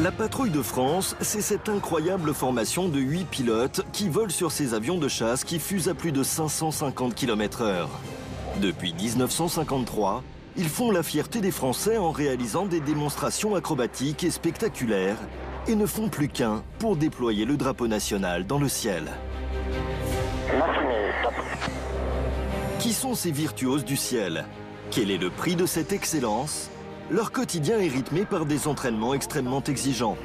La patrouille de France, c'est cette incroyable formation de 8 pilotes qui volent sur ces avions de chasse qui fusent à plus de 550 km/h. Depuis 1953, ils font la fierté des Français en réalisant des démonstrations acrobatiques et spectaculaires et ne font plus qu'un pour déployer le drapeau national dans le ciel. Qui sont ces virtuoses du ciel? Quel est le prix de cette excellence? Leur quotidien est rythmé par des entraînements extrêmement exigeants.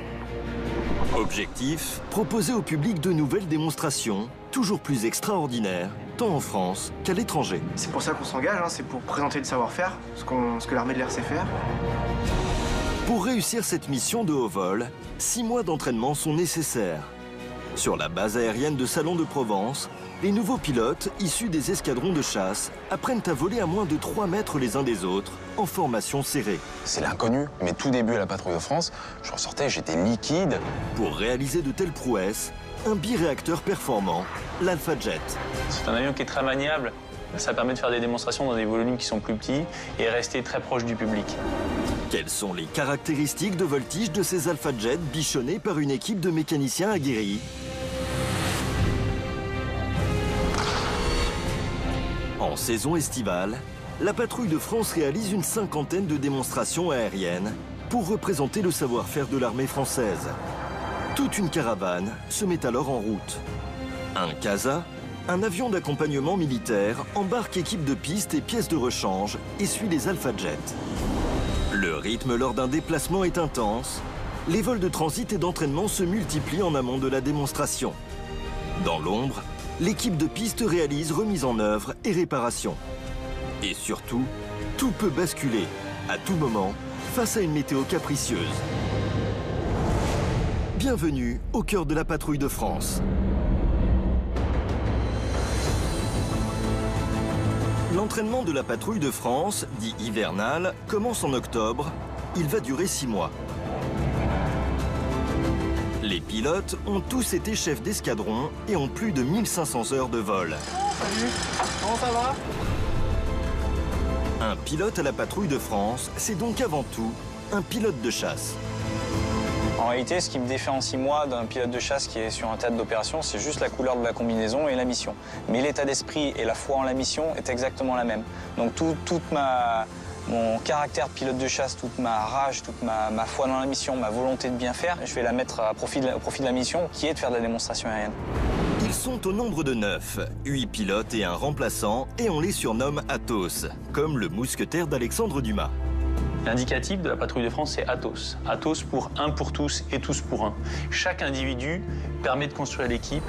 Objectif, proposer au public de nouvelles démonstrations, toujours plus extraordinaires, tant en France qu'à l'étranger. C'est pour ça qu'on s'engage, c'est pour présenter le savoir-faire, ce que l'armée de l'air sait faire. Pour réussir cette mission de haut vol, 6 mois d'entraînement sont nécessaires. Sur la base aérienne de Salon de Provence, les nouveaux pilotes, issus des escadrons de chasse, apprennent à voler à moins de 3 mètres les uns des autres, en formation serrée. C'est l'inconnu. Mes tout débuts à la patrouille de France, je ressortais, j'étais liquide. Pour réaliser de telles prouesses, un biréacteur performant, l'Alpha Jet. C'est un avion qui est très maniable. Ça permet de faire des démonstrations dans des volumes qui sont plus petits et rester très proche du public. Quelles sont les caractéristiques de voltige de ces Alpha Jets bichonnés par une équipe de mécaniciens aguerris? En saison estivale, la patrouille de France réalise une 50aine de démonstrations aériennes pour représenter le savoir-faire de l'armée française. Toute une caravane se met alors en route. Un CASA, un avion d'accompagnement militaire, embarque équipe de piste et pièces de rechange et suit les Alpha Jets. Le rythme lors d'un déplacement est intense. Les vols de transit et d'entraînement se multiplient en amont de la démonstration. Dans l'ombre, l'équipe de piste réalise remise en œuvre et réparation. Et surtout, tout peut basculer, à tout moment, face à une météo capricieuse. Bienvenue au cœur de la patrouille de France. L'entraînement de la patrouille de France, dit hivernal, commence en octobre. Il va durer 6 mois. Les pilotes ont tous été chefs d'escadron et ont plus de 1500 heures de vol. Salut, comment ça va? Un pilote à la patrouille de France, c'est donc avant tout un pilote de chasse. En réalité, ce qui me différencie moi d'un pilote de chasse qui est sur un théâtre d'opération, c'est juste la couleur de la combinaison et la mission. Mais l'état d'esprit et la foi en la mission est exactement la même. Donc mon caractère de pilote de chasse, toute ma rage, toute ma foi dans la mission, ma volonté de bien faire, je vais la mettre au profit de la mission, qui est de faire de la démonstration aérienne. Ils sont au nombre de 9, 8 pilotes et un remplaçant, et on les surnomme Athos, comme le mousquetaire d'Alexandre Dumas. L'indicatif de la patrouille de France, c'est Athos. Athos pour un pour tous et tous pour un. Chaque individu permet de construire l'équipe.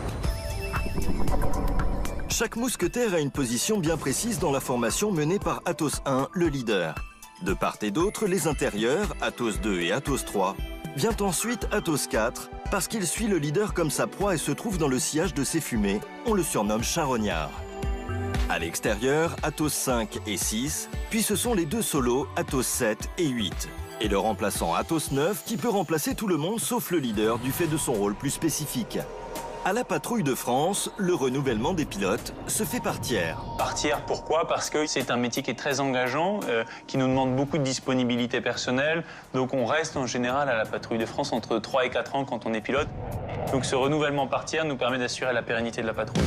Chaque mousquetaire a une position bien précise dans la formation menée par Athos 1, le leader. De part et d'autre, les intérieurs, Athos 2 et Athos 3, vient ensuite Athos 4, parce qu'il suit le leader comme sa proie et se trouve dans le sillage de ses fumées. On le surnomme charognard. À l'extérieur, Athos 5 et 6, puis ce sont les 2 solos, Athos 7 et 8. Et le remplaçant Athos 9 qui peut remplacer tout le monde sauf le leader du fait de son rôle plus spécifique. À la patrouille de France, le renouvellement des pilotes se fait par tiers. Par tiers, pourquoi? Parce que c'est un métier qui est très engageant, qui nous demande beaucoup de disponibilité personnelle. Donc on reste en général à la patrouille de France entre 3 et 4 ans quand on est pilote. Donc ce renouvellement par tiers nous permet d'assurer la pérennité de la patrouille.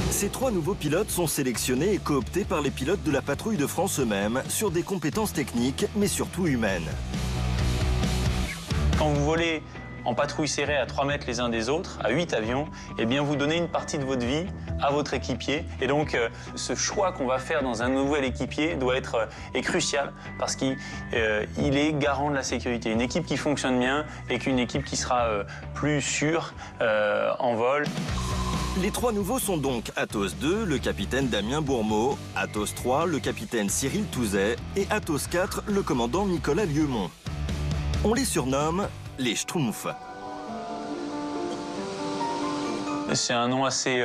Ces 3 nouveaux pilotes sont sélectionnés et cooptés par les pilotes de la patrouille de France eux-mêmes sur des compétences techniques, mais surtout humaines. Quand vous volez en patrouille serrée à 3 mètres les uns des autres, à 8 avions, eh bien vous donnez une partie de votre vie à votre équipier. Et donc ce choix qu'on va faire dans un nouvel équipier est crucial parce qu'il est garant de la sécurité. Une équipe qui fonctionne bien et qu'une équipe qui sera plus sûre en vol. Les 3 nouveaux sont donc Athos 2, le capitaine Damien Bourmeau, Athos 3, le capitaine Cyril Touzet et Athos 4, le commandant Nicolas Lieumont. On les surnomme les Schtroumpfs. C'est un nom assez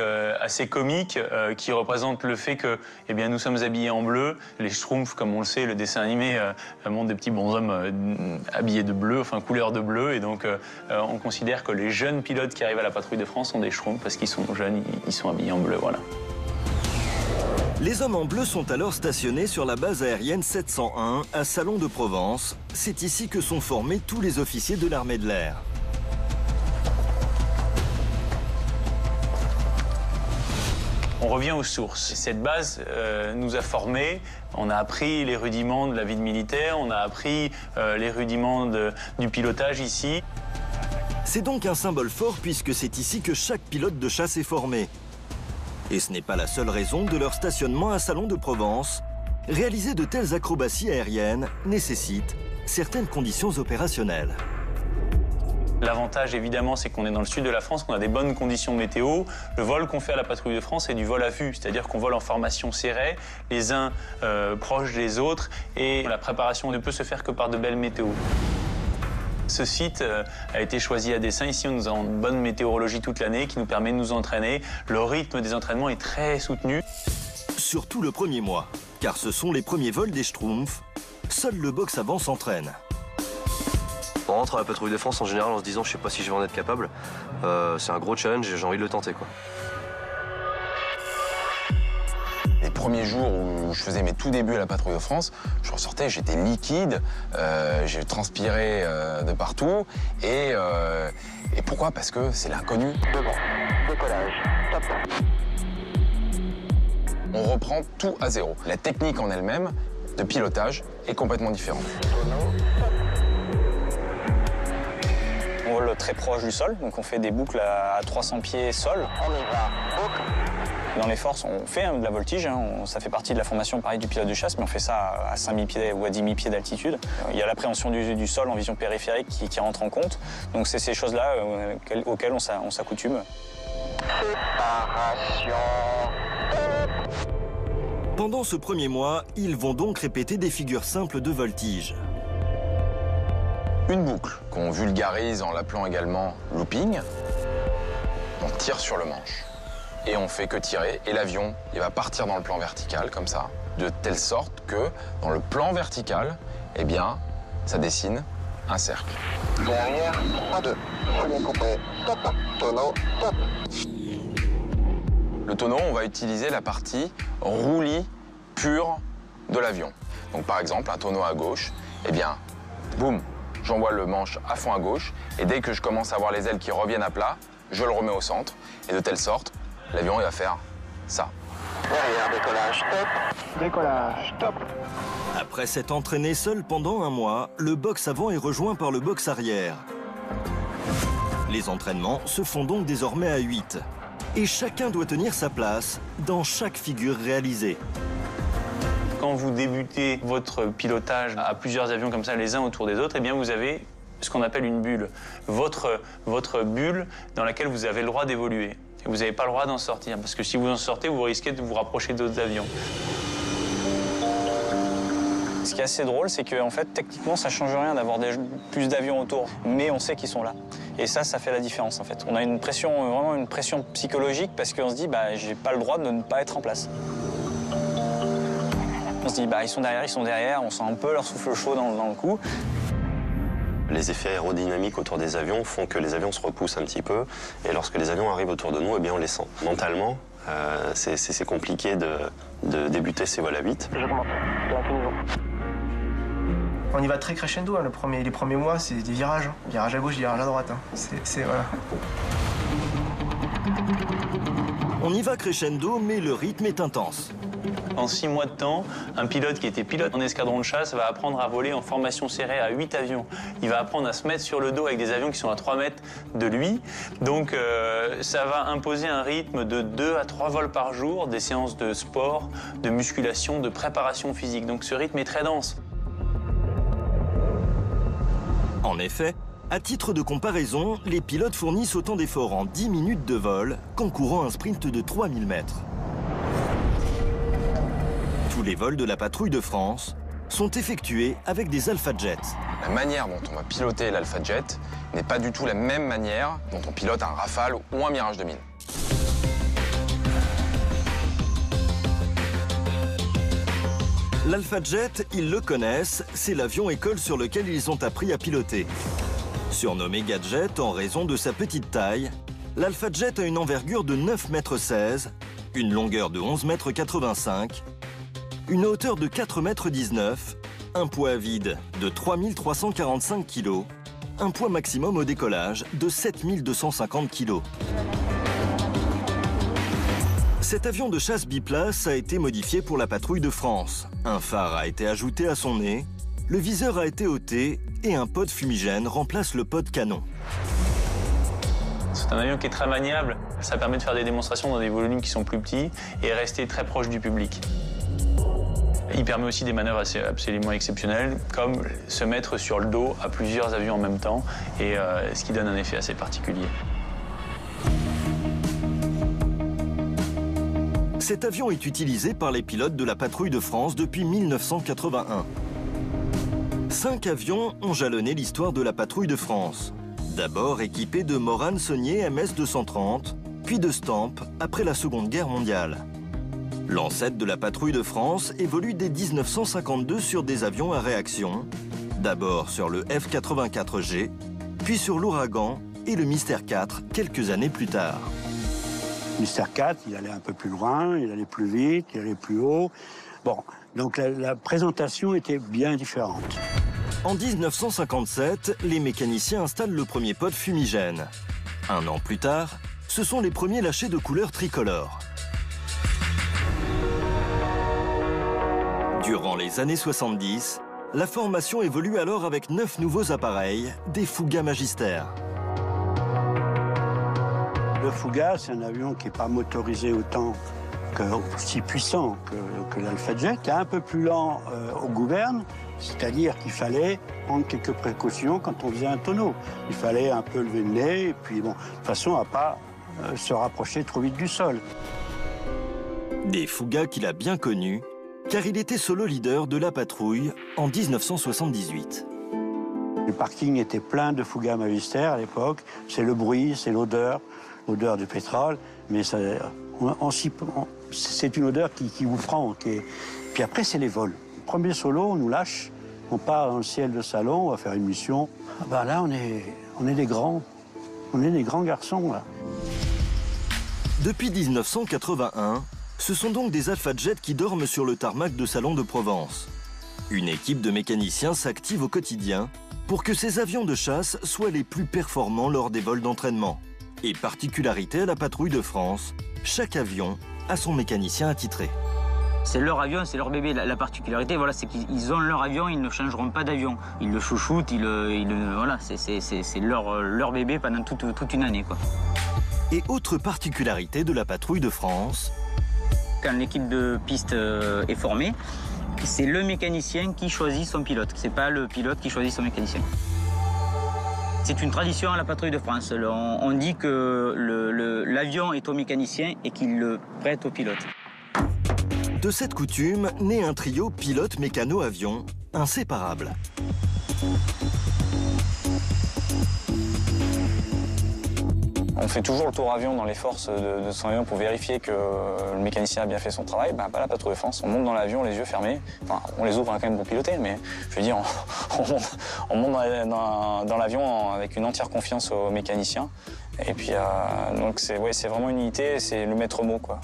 comique qui représente le fait que nous sommes habillés en bleu. Les Schtroumpfs, comme on le sait, le dessin animé montre des petits bonshommes habillés de bleu, enfin couleur de bleu. Et donc on considère que les jeunes pilotes qui arrivent à la patrouille de France sont des Schtroumpfs parce qu'ils sont jeunes, ils sont habillés en bleu, voilà. Les hommes en bleu sont alors stationnés sur la base aérienne 701 à Salon de Provence. C'est ici que sont formés tous les officiers de l'armée de l'air. On revient aux sources. Cette base nous a formés, on a appris les rudiments de la vie de militaire, on a appris les rudiments du pilotage ici. C'est donc un symbole fort puisque c'est ici que chaque pilote de chasse est formé. Et ce n'est pas la seule raison de leur stationnement à Salon de Provence. Réaliser de telles acrobaties aériennes nécessite certaines conditions opérationnelles. L'avantage, évidemment, c'est qu'on est dans le sud de la France, qu'on a des bonnes conditions météo. Le vol qu'on fait à la patrouille de France, c'est du vol à vue, c'est-à-dire qu'on vole en formation serrée, les uns proches des autres, et la préparation ne peut se faire que par de belles météos. Ce site a été choisi à dessein. Ici, nous avons une bonne météorologie toute l'année qui nous permet de nous entraîner. Le rythme des entraînements est très soutenu. Surtout le premier mois, car ce sont les premiers vols des Schtroumpfs. Seul le box avant s'entraîne. On rentre à la patrouille de France en général en se disant je sais pas si je vais en être capable. C'est un gros challenge et j'ai envie de le tenter, quoi. Les premiers jours où je faisais mes tout débuts à la patrouille de France, je ressortais, j'étais liquide, j'ai transpiré de partout. Et pourquoi? Parce que c'est l'inconnu. Devant, décollage, top. On reprend tout à zéro. La technique en elle-même de pilotage est complètement différente. On vole très proche du sol, donc on fait des boucles à 300 pieds sol. On y va, boucle. Dans les forces, on fait de la voltige, ça fait partie de la formation pareil du pilote de chasse, mais on fait ça à 5000 pieds ou à 10 000 pieds d'altitude. Il y a l'appréhension du sol en vision périphérique qui rentre en compte, donc c'est ces choses-là auxquelles on s'accoutume. Séparation. Pendant ce premier mois, ils vont donc répéter des figures simples de voltige. Une boucle qu'on vulgarise en l'appelant également looping. On tire sur le manche et on fait que tirer et l'avion il va partir dans le plan vertical comme ça, de telle sorte que dans le plan vertical, eh bien, ça dessine un cercle. Derrière, 3-2. Premier coupé, top. Tonneau, top. Le tonneau, on va utiliser la partie roulis pure de l'avion. Donc par exemple, un tonneau à gauche, eh bien, boum, j'envoie le manche à fond à gauche et dès que je commence à voir les ailes qui reviennent à plat, je le remets au centre et de telle sorte, l'avion il va faire ça. Derrière, décollage, top. Décollage, top. Après s'être entraîné seul pendant un mois, le box avant est rejoint par le box arrière. Les entraînements se font donc désormais à 8. Et chacun doit tenir sa place dans chaque figure réalisée. Quand vous débutez votre pilotage à plusieurs avions comme ça, les uns autour des autres, eh bien vous avez ce qu'on appelle une bulle. Votre bulle dans laquelle vous avez le droit d'évoluer. Et vous n'avez pas le droit d'en sortir, parce que si vous en sortez, vous risquez de vous rapprocher d'autres avions. Ce qui est assez drôle, c'est qu'en fait, techniquement, ça ne change rien d'avoir plus d'avions autour, mais on sait qu'ils sont là. Et ça fait la différence, en fait. On a une pression, vraiment une pression psychologique, parce qu'on se dit, bah, j'ai pas le droit de ne pas être en place. On se dit, bah, ils sont derrière, on sent un peu leur souffle chaud dans le cou. Les effets aérodynamiques autour des avions font que les avions se repoussent un petit peu. Et lorsque les avions arrivent autour de nous, eh bien, on les sent. Mentalement, c'est compliqué de débuter ces vols à 8. J'augmente. L'inclinaison. On y va très crescendo, hein. Les premiers mois, c'est des virages. Hein. Virage à gauche, virage à droite. Hein. Voilà. On y va crescendo, mais le rythme est intense. En 6 mois de temps, un pilote qui était pilote en escadron de chasse va apprendre à voler en formation serrée à 8 avions. Il va apprendre à se mettre sur le dos avec des avions qui sont à 3 mètres de lui. Donc ça va imposer un rythme de 2 à 3 vols par jour, des séances de sport, de musculation, de préparation physique. Donc ce rythme est très dense. En effet, à titre de comparaison, les pilotes fournissent autant d'efforts en 10 minutes de vol qu'en courant un sprint de 3000 mètres. Tous les vols de la patrouille de France sont effectués avec des Alpha Jets. La manière dont on va piloter l'Alpha Jet n'est pas du tout la même manière dont on pilote un Rafale ou un Mirage 2000. L'Alpha Jet, ils le connaissent, c'est l'avion école sur lequel ils ont appris à piloter. Surnommé Gadget en raison de sa petite taille, l'Alpha Jet a une envergure de 9,16 m une longueur de 11,85 m, une hauteur de 4,19 m, un poids à vide de 3345 kg, un poids maximum au décollage de 7250 kg. Cet avion de chasse biplace a été modifié pour la patrouille de France. Un phare a été ajouté à son nez, le viseur a été ôté et un pod fumigène remplace le pod canon. C'est un avion qui est très maniable. Ça permet de faire des démonstrations dans des volumes qui sont plus petits et rester très proche du public. Il permet aussi des manœuvres absolument exceptionnelles, comme se mettre sur le dos à plusieurs avions en même temps, et ce qui donne un effet assez particulier. Cet avion est utilisé par les pilotes de la patrouille de France depuis 1981. 5 avions ont jalonné l'histoire de la patrouille de France. D'abord équipés de Morane Saunier MS-230, puis de Stamp après la Seconde Guerre mondiale. L'ancêtre de la patrouille de France évolue dès 1952 sur des avions à réaction, d'abord sur le F-84G, puis sur l'Ouragan et le Mystère 4 quelques années plus tard. Mystère 4, il allait un peu plus loin, il allait plus vite, il allait plus haut. Bon, donc la présentation était bien différente. En 1957, les mécaniciens installent le premier pod fumigène. Un an plus tard, ce sont les premiers lâchers de couleur tricolore. Durant les années 70, la formation évolue alors avec 9 nouveaux appareils, des Fouga Magister. Le Fouga, c'est un avion qui n'est pas motorisé autant aussi puissant que l'Alpha Jet, qui est un peu plus lent aux gouvernes, c'est-à-dire qu'il fallait prendre quelques précautions quand on faisait un tonneau. Il fallait un peu lever le nez, et puis bon, de façon à ne pas se rapprocher trop vite du sol. Des Fouga qu'il a bien connus, car il était solo leader de la patrouille en 1978. Le parking était plein de Fouga Magister à l'époque. C'est le bruit, c'est l'odeur du pétrole, mais c'est une odeur qui vous prend. Puis après, c'est les vols. Premier solo, on nous lâche, on part dans le ciel de Salon, on va faire une mission. Ah ben là, on est des grands garçons, là. Depuis 1981, ce sont donc des Alpha Jet qui dorment sur le tarmac de Salon de Provence. Une équipe de mécaniciens s'active au quotidien pour que ces avions de chasse soient les plus performants lors des vols d'entraînement. Et particularité à la patrouille de France, chaque avion a son mécanicien attitré. C'est leur avion, c'est leur bébé. La particularité, voilà, c'est qu'ils ont leur avion, ils ne changeront pas d'avion. Ils le chouchoutent, voilà, c'est leur bébé pendant toute une année, quoi. Et autre particularité de la patrouille de France, quand l'équipe de piste est formée, c'est le mécanicien qui choisit son pilote. C'est pas le pilote qui choisit son mécanicien. C'est une tradition à la patrouille de France. On dit que l'avion est au mécanicien et qu'il le prête au pilote. De cette coutume, naît un trio pilote-mécano-avion inséparable. On fait toujours le tour avion dans les forces de son avion pour vérifier que le mécanicien a bien fait son travail. Pas la patrouille de France. On monte dans l'avion, les yeux fermés. Enfin, on les ouvre quand même pour piloter, mais je veux dire, on monte dans l'avion avec une entière confiance au mécanicien. Et puis, donc c'est vraiment une unité, c'est le maître mot, quoi.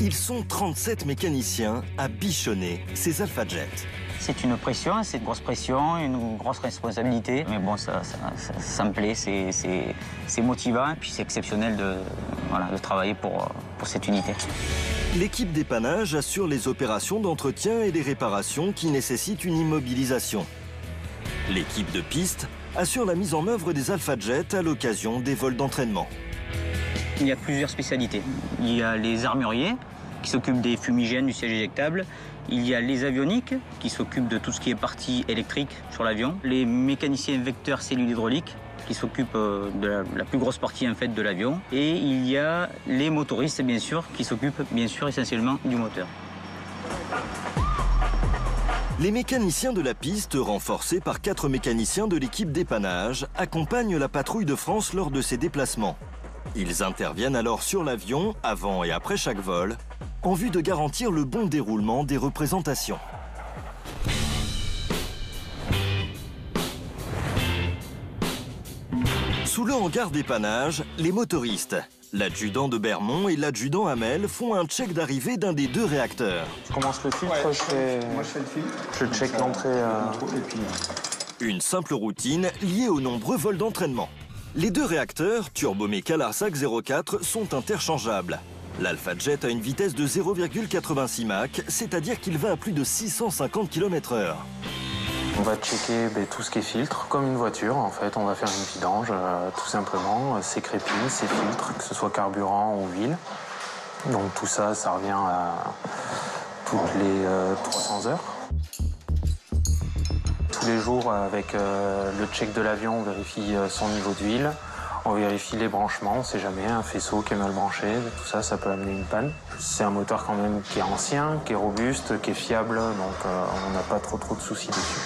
Ils sont 37 mécaniciens à bichonner ces Alpha Jet. C'est une pression, c'est une grosse pression, une grosse responsabilité. Mais bon, ça me plaît, c'est motivant et puis c'est exceptionnel de travailler pour cette unité. L'équipe d'épanage assure les opérations d'entretien et les réparations qui nécessitent une immobilisation. L'équipe de piste assure la mise en œuvre des Alpha Jet à l'occasion des vols d'entraînement. Il y a plusieurs spécialités. Il y a les armuriers qui s'occupent des fumigènes, du siège éjectable. Il y a les avioniques qui s'occupent de tout ce qui est partie électrique sur l'avion. Les mécaniciens vecteurs cellules hydrauliques qui s'occupent de la plus grosse partie en fait de l'avion. Et il y a les motoristes bien sûr qui s'occupent bien sûr essentiellement du moteur. Les mécaniciens de la piste, renforcés par 4 mécaniciens de l'équipe d'épanage, accompagnent la patrouille de France lors de ses déplacements. Ils interviennent alors sur l'avion, avant et après chaque vol, en vue de garantir le bon déroulement des représentations. Sous le hangar dépannage, les motoristes, l'adjudant de Bermond et l'adjudant Hamel font un check d'arrivée d'un des deux réacteurs. Je commence le filtre, moi je fais le filtre. Je check l'entrée. Une simple routine liée aux nombreux vols d'entraînement. Les deux réacteurs, Turboméca Larsac 04, sont interchangeables. L'Alpha Jet a une vitesse de 0,86 Mach, c'est-à-dire qu'il va à plus de 650 km/h. On va checker tout ce qui est filtre, comme une voiture en fait. On va faire une vidange, tout simplement. Ses crépines, ses filtres, que ce soit carburant ou huile. Donc tout ça, ça revient à toutes les 300 heures. Tous les jours, avec le check de l'avion, on vérifie son niveau d'huile. On vérifie les branchements, on ne sait jamais, un faisceau qui est mal branché, tout ça, ça peut amener une panne. C'est un moteur quand même qui est ancien, qui est robuste, qui est fiable, donc on n'a pas trop de soucis dessus.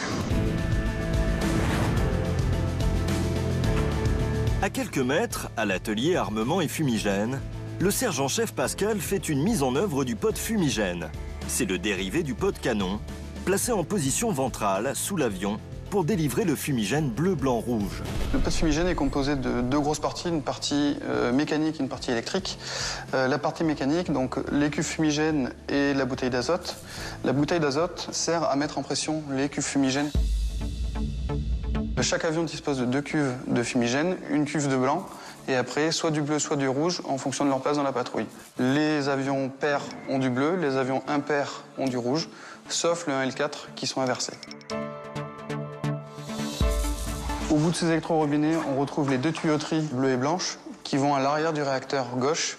À quelques mètres, à l'atelier armement et fumigène, le sergent-chef Pascal fait une mise en œuvre du pod fumigène. C'est le dérivé du pod canon, placé en position ventrale sous l'avion pour délivrer le fumigène bleu, blanc, rouge. Le pod fumigène est composé de deux grosses parties, une partie mécanique et une partie électrique. La partie mécanique, donc les cuves fumigènes et la bouteille d'azote. La bouteille d'azote sert à mettre en pression les cuves fumigènes. Chaque avion dispose de deux cuves de fumigène, une cuve de blanc, et après soit du bleu, soit du rouge, en fonction de leur place dans la patrouille. Les avions pairs ont du bleu, les avions impairs ont du rouge, sauf le 1 et le 4 qui sont inversés. Au bout de ces électro-robinets, on retrouve les deux tuyauteries bleues et blanches qui vont à l'arrière du réacteur gauche.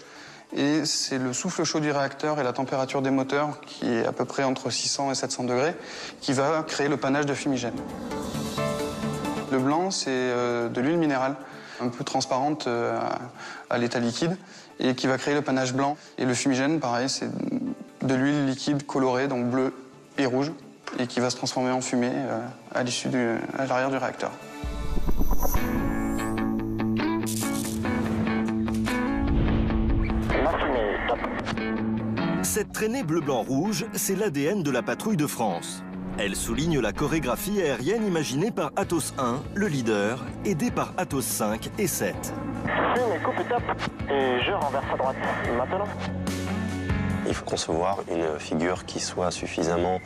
Et c'est le souffle chaud du réacteur et la température des moteurs, qui est à peu près entre 600 et 700 degrés, qui va créer le panache de fumigène. Le blanc, c'est de l'huile minérale, un peu transparente à l'état liquide, et qui va créer le panache blanc. Et le fumigène, pareil, c'est de l'huile liquide colorée, donc bleu et rouge, et qui va se transformer en fumée à l'arrière du réacteur. Cette traînée bleu-blanc-rouge, c'est l'ADN de la patrouille de France. Elle souligne la chorégraphie aérienne imaginée par Atos 1, le leader, aidé par Atos 5 et 7. Coupe top et je renverse à droite. Maintenant. Il faut concevoir une figure qui soit suffisamment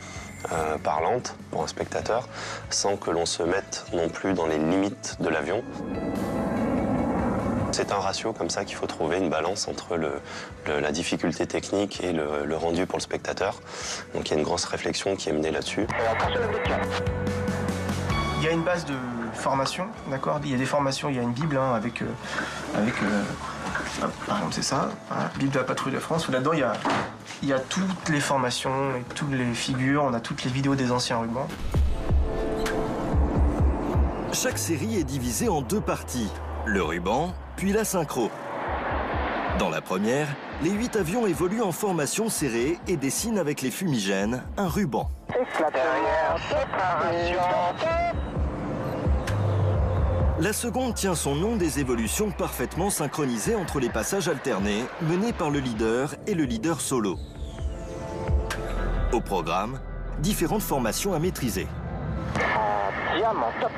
parlante pour un spectateur, sans que l'on se mette non plus dans les limites de l'avion. C'est un ratio comme ça qu'il faut trouver, une balance entre la difficulté technique et le rendu pour le spectateur. Donc il y a une grosse réflexion qui est menée là-dessus. Il y a une base de formation, d'accord. Il y a des formations, il y a une Bible avec par exemple c'est ça, voilà, Bible de la patrouille de France, où là-dedans il y a toutes les formations, et toutes les figures, on a toutes les vidéos des anciens rubans. Chaque série est divisée en deux parties, le ruban, puis la synchro. Dans la première, les 8 avions évoluent en formation serrée et dessinent avec les fumigènes un ruban. La seconde tient son nom des évolutions parfaitement synchronisées entre les passages alternés menés par le leader et le leader solo. Au programme, différentes formations à maîtriser. Diamant top.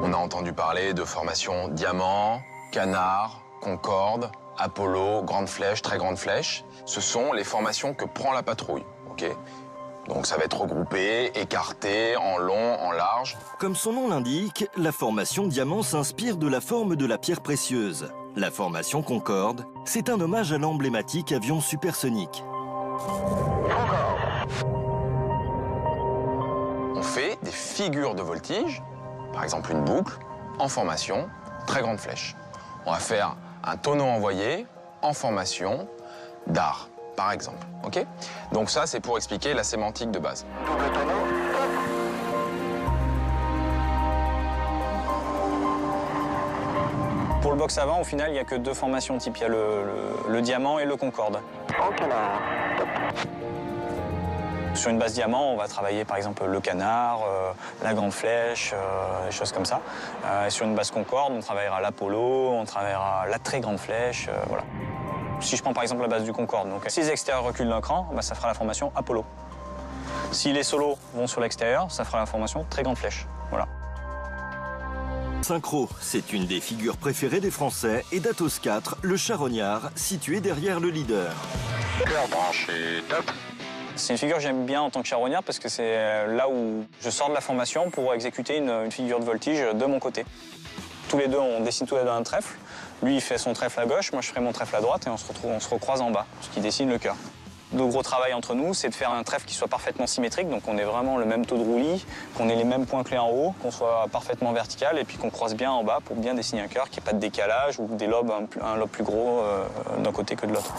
On a entendu parler de formations Diamant, Canard, Concorde, Apollo, Grande Flèche, Très Grande Flèche. Ce sont les formations que prend la patrouille, ok ? Donc ça va être regroupé, écarté, en long, en large. Comme son nom l'indique, la formation Diamant s'inspire de la forme de la pierre précieuse. La formation Concorde, c'est un hommage à l'emblématique avion supersonique. On fait des figures de voltige, par exemple une boucle, en formation, Très Grande Flèche. On va faire un tonneau envoyé en formation d'art, par exemple. Ok ? Donc ça, c'est pour expliquer la sémantique de base. Double tonneau. Pour le box avant, au final, il n'y a que deux formations type. Il y a le Diamant et le Concorde. En canard. Top. Sur une base Diamant, on va travailler par exemple le Canard, la Grande Flèche, des choses comme ça. Sur une base Concorde, on travaillera l'Apollo, on travaillera la Très Grande Flèche, voilà. Si je prends par exemple la base du Concorde, donc si les extérieurs reculent d'un cran, bah, ça fera la formation Apollo. Si les solos vont sur l'extérieur, ça fera la formation Très Grande Flèche, voilà. Synchro, c'est une des figures préférées des Français et d'Atos 4, le charognard, situé derrière le leader. Cœur branché, top. C'est une figure que j'aime bien en tant que charognard parce que c'est là où je sors de la formation pour exécuter une figure de voltige de mon côté. Tous les deux, on dessine tous les deux un trèfle. Lui, il fait son trèfle à gauche, moi je ferai mon trèfle à droite et on se recroise en bas, ce qui dessine le cœur. Le gros travail entre nous, c'est de faire un trèfle qui soit parfaitement symétrique, donc on ait vraiment le même taux de roulis, qu'on ait les mêmes points clés en haut, qu'on soit parfaitement vertical et puis qu'on croise bien en bas pour bien dessiner un cœur, qu'il n'y ait pas de décalage ou des lobes, un lobe plus gros d'un côté que de l'autre.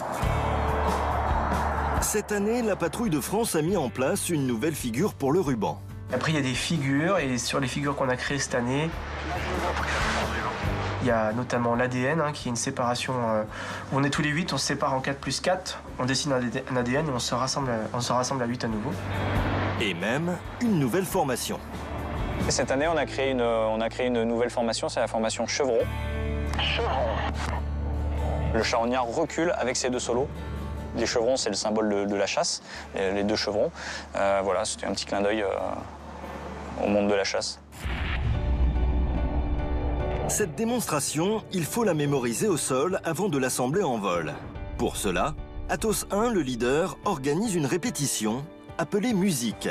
Cette année, la Patrouille de France a mis en place une nouvelle figure pour le ruban. Après, il y a des figures, et sur les figures qu'on a créées cette année, il y a notamment l'ADN, qui est une séparation où on est tous les 8, on se sépare en 4+4, on dessine un ADN et on se rassemble à 8 à nouveau. Et même une nouvelle formation. Et cette année, on a créé une nouvelle formation, c'est la formation chevron. Le charognard recule avec ses deux solos. Les chevrons, c'est le symbole de la chasse, les deux chevrons. Voilà, c'était un petit clin d'œil au monde de la chasse. Cette démonstration, il faut la mémoriser au sol avant de l'assembler en vol. Pour cela, Atos 1, le leader, organise une répétition appelée musique.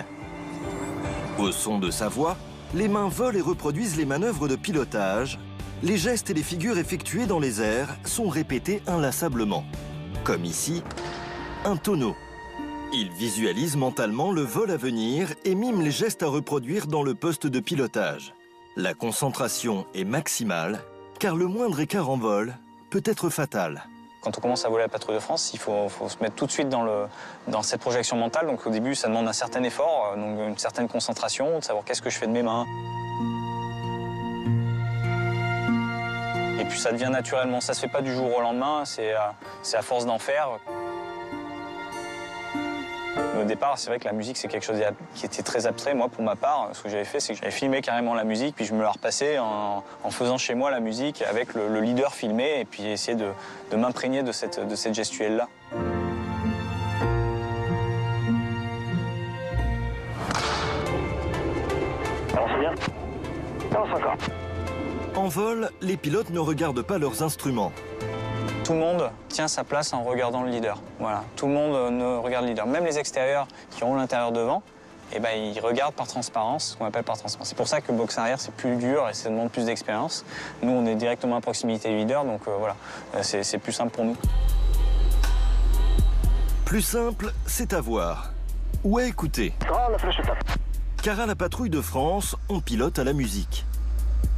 Au son de sa voix, les mains volent et reproduisent les manœuvres de pilotage. Les gestes et les figures effectuées dans les airs sont répétés inlassablement. Comme ici, un tonneau. Il visualise mentalement le vol à venir et mime les gestes à reproduire dans le poste de pilotage. La concentration est maximale, car le moindre écart en vol peut être fatal. Quand on commence à voler la Patrouille de France, il faut se mettre tout de suite dans cette projection mentale. Donc au début, ça demande un certain effort, donc une certaine concentration, de savoir qu'est-ce que je fais de mes mains. Et puis ça devient naturellement, ça se fait pas du jour au lendemain, c'est à force d'en faire. Au départ, c'est vrai que la musique, c'est quelque chose qui était très abstrait. Moi, pour ma part, ce que j'avais fait, c'est que j'avais filmé carrément la musique, puis je me la repassais en faisant chez moi la musique avec le leader filmé, et puis essayer de m'imprégner de cette gestuelle-là. Alors c'est bien. Avance encore. En vol, les pilotes ne regardent pas leurs instruments. Tout le monde tient sa place en regardant le leader. Voilà. Tout le monde ne regarde le leader. Même les extérieurs qui ont l'intérieur devant, eh ben, ils regardent par transparence, ce qu'on appelle par transparence. C'est pour ça que le box arrière, c'est plus dur et ça demande plus d'expérience. Nous, on est directement à proximité du leader, donc voilà, c'est plus simple pour nous. Plus simple, c'est à voir ou à écouter. Car à la Patrouille de France, on pilote à la musique.